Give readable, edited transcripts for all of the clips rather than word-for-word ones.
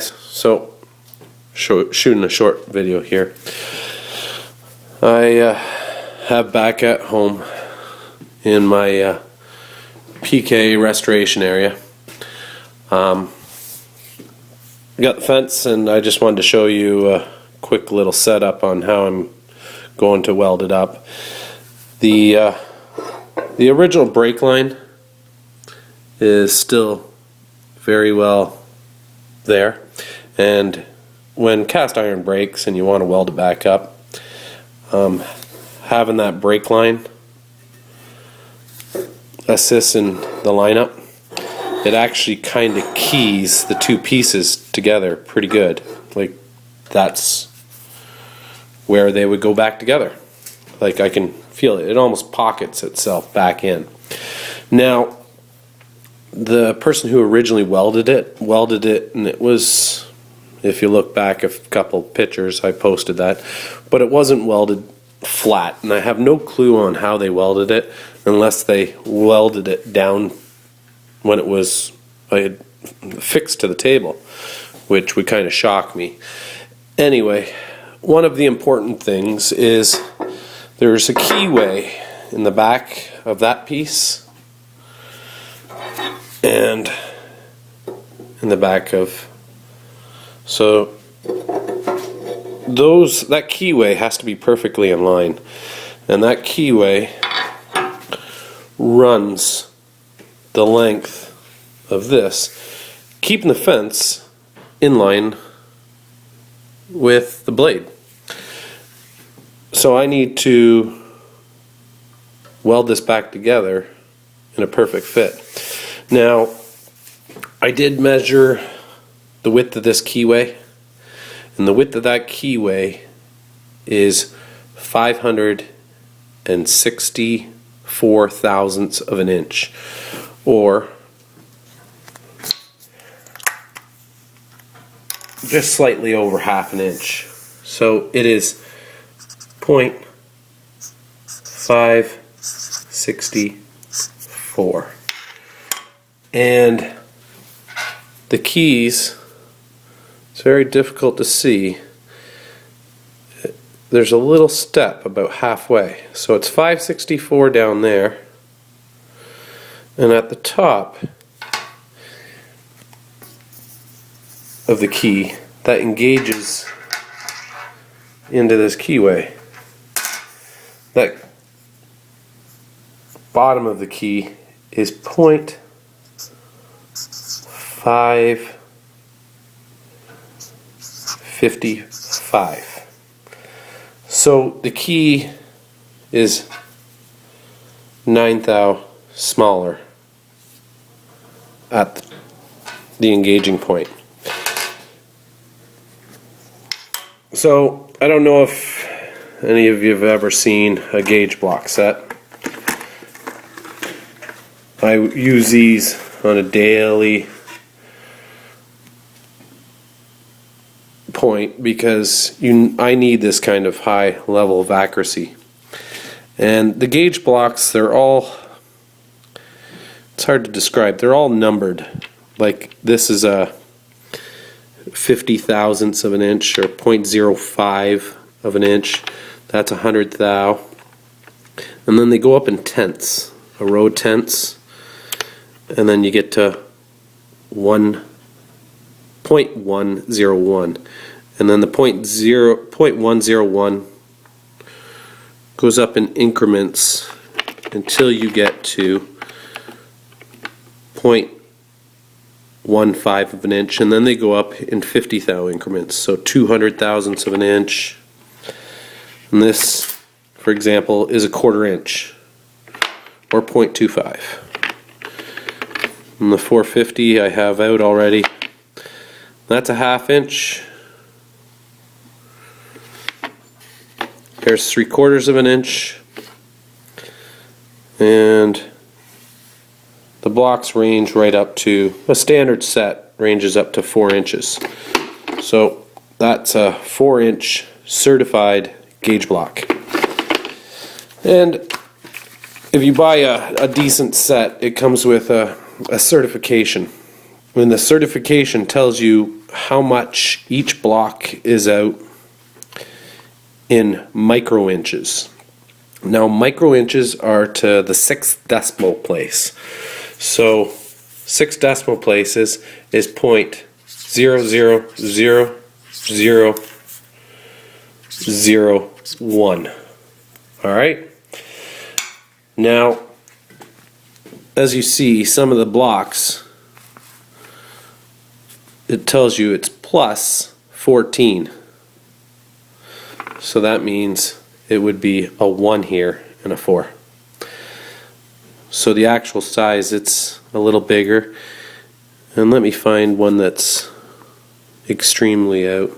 So, shooting a short video here. I have back at home in my PK restoration area. Got the fence, and I just wanted to show you a quick little setup on how I'm going to weld it up. The original brake line is still very well there, and when cast iron breaks and you want to weld it back up, having that brake line assists in the lineup. It actually kind of keys the two pieces together pretty good. Like, that's where they would go back together. Like, I can feel it. It almost pockets itself back in. Now, the person who originally welded it, and it was, if you look back a couple pictures, I posted that, but it wasn't welded flat, and I have no clue on how they welded it unless they welded it down when it was fixed to the table, which would kind of shock me. Anyway, one of the important things is there's a keyway in the back of that piece and in the back of, so that keyway has to be perfectly in line, and that keyway runs the length of this, keeping the fence in line with the blade. So I need to weld this back together in a perfect fit. Now, I did measure the width of this keyway, and the width of that keyway is 564 thousandths of an inch, or just slightly over half an inch. So it is 0.564. And the keys, it's very difficult to see. There's a little step about halfway. So it's 564 down there. And at the top of the key, that engages into this keyway. That bottom of the key is 0.555. So the key is 9 thou smaller at the engaging point. So I don't know if any of you have ever seen a gauge block set. I use these on a daily point because I need this kind of high level of accuracy. And the gauge blocks, they're all, it's hard to describe, they're all numbered. Like, this is a 50 thousandths of an inch, or 0.05 of an inch. That's 100 thou. And then they go up in tenths, a row tenths, and then you get to 1.101, and then the 0.101 goes up in increments until you get to 0.15 of an inch, and then they go up in 50 thou increments, so 200 thousandths of an inch. And this, for example, is a 1/4 inch, or 0.25. And the 450 I have out already. That's a 1/2 inch. Here's 3/4 of an inch. And the blocks range right up to, a standard set ranges up to 4 inches. So that's a 4-inch certified gauge block. And if you buy a decent set, it comes with a certification. And the certification tells you how much each block is out in micro inches. Now micro inches are to the 6th decimal place. So 6 decimal places is 0.0000001. Alright? Now, as you see, some of the blocks, it tells you it's plus 14. So that means it would be a 1 here and a 4. So the actual size, it's a little bigger. And let me find one that's extremely out.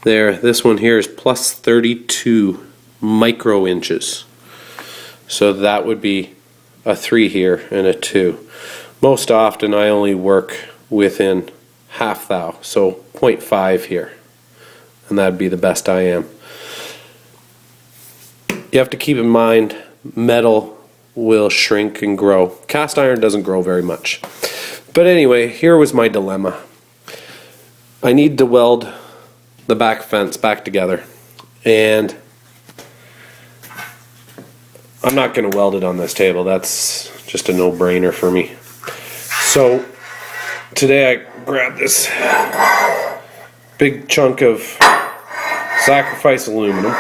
There, this one here is plus 32 micro inches. So that would be a 3 here and a 2. Most often I only work within half thou, so 0.5 here. And that'd be the best I am. You have to keep in mind metal will shrink and grow. Cast iron doesn't grow very much. But anyway, here was my dilemma. I need to weld the back fence back together, and I'm not going to weld it on this table. That's just a no-brainer for me. So today I grabbed this big chunk of sacrifice aluminum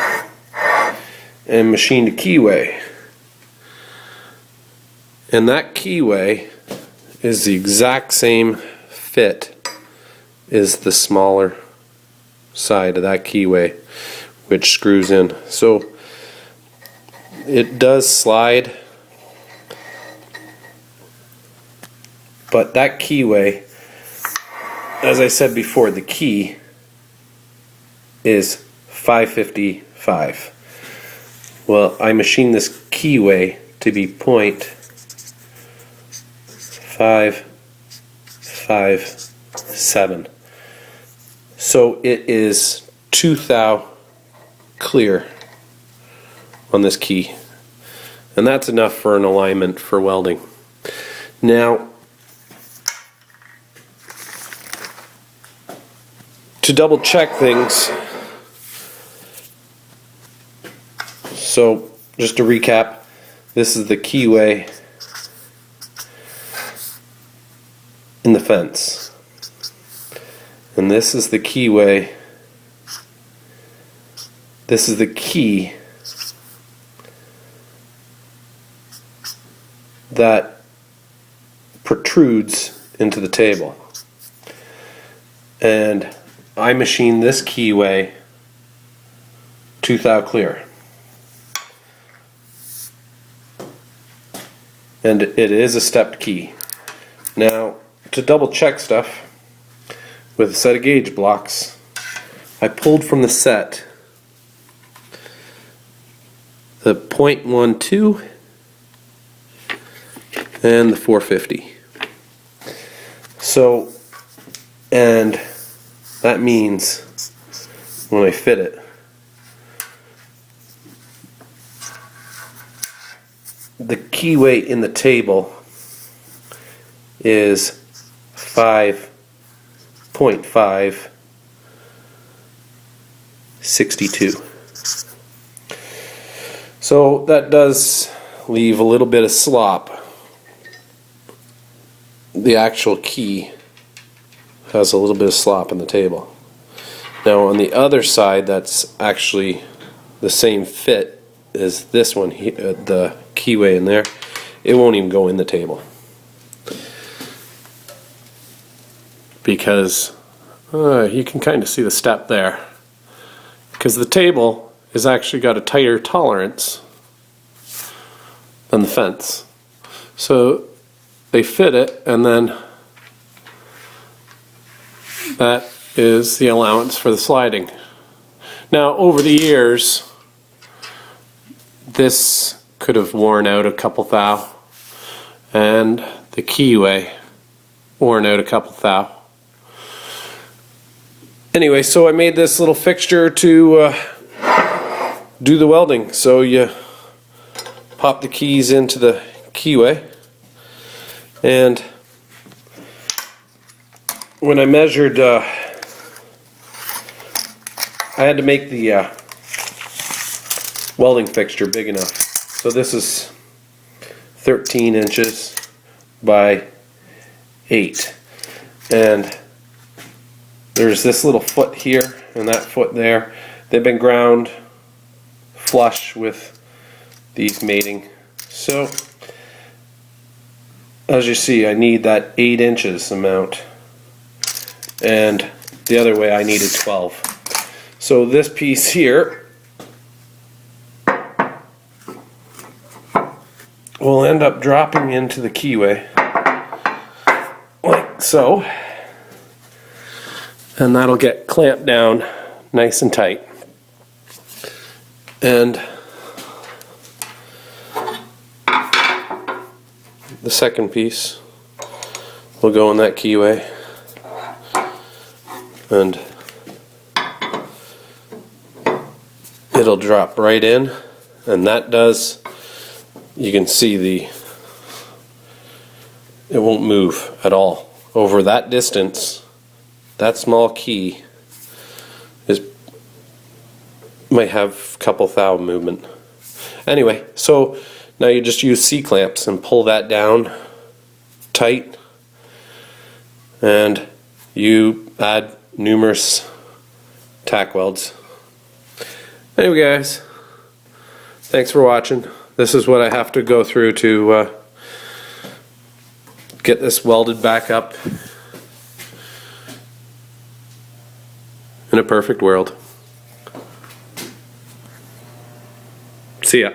and machined a keyway. And that keyway is the exact same fit as the smaller side of that keyway, which screws in. So it does slide, but that keyway, as I said before, the key is 555. Well, I machined this keyway to be 0.557. So it is 2 thou clear on this key. And that's enough for an alignment for welding. Now, to double check things, so just to recap, this is the keyway in the fence. And this is the keyway. This is the key that protrudes into the table. And I machined this keyway 2 thou clear. And it is a stepped key. Now, to double check stuff with a set of gauge blocks, I pulled from the set the .12 and the 450. So, and that means when I fit it, the keyway in the table is 5.562. So that does leave a little bit of slop. The actual key has a little bit of slop in the table. Now on the other side, that's actually the same fit as this one, the keyway in there. It won't even go in the table because you can kind of see the step there, because the table has actually got a tighter tolerance than the fence. So they fit it, and then that is the allowance for the sliding. Now over the years, this could have worn out a couple thou, and the keyway worn out a couple thou. Anyway, so I made this little fixture to do the welding. So you pop the keys into the keyway, and when I measured, I had to make the welding fixture big enough. So this is 13 inches by 8. And there's this little foot here and that foot there. They've been ground flush with these mating. So as you see, I need that 8 inches amount, and the other way I needed 12. So this piece here will end up dropping into the keyway like so, and that'll get clamped down nice and tight. And the second piece will go in that keyway, and it'll drop right in, and that does, you can see it won't move at all. Over that distance, that small key might have a couple thou movement. Anyway, so now you just use C-clamps and pull that down tight, and you add numerous tack welds. Anyway guys, thanks for watching. This is what I have to go through to get this welded back up in a perfect world. See ya.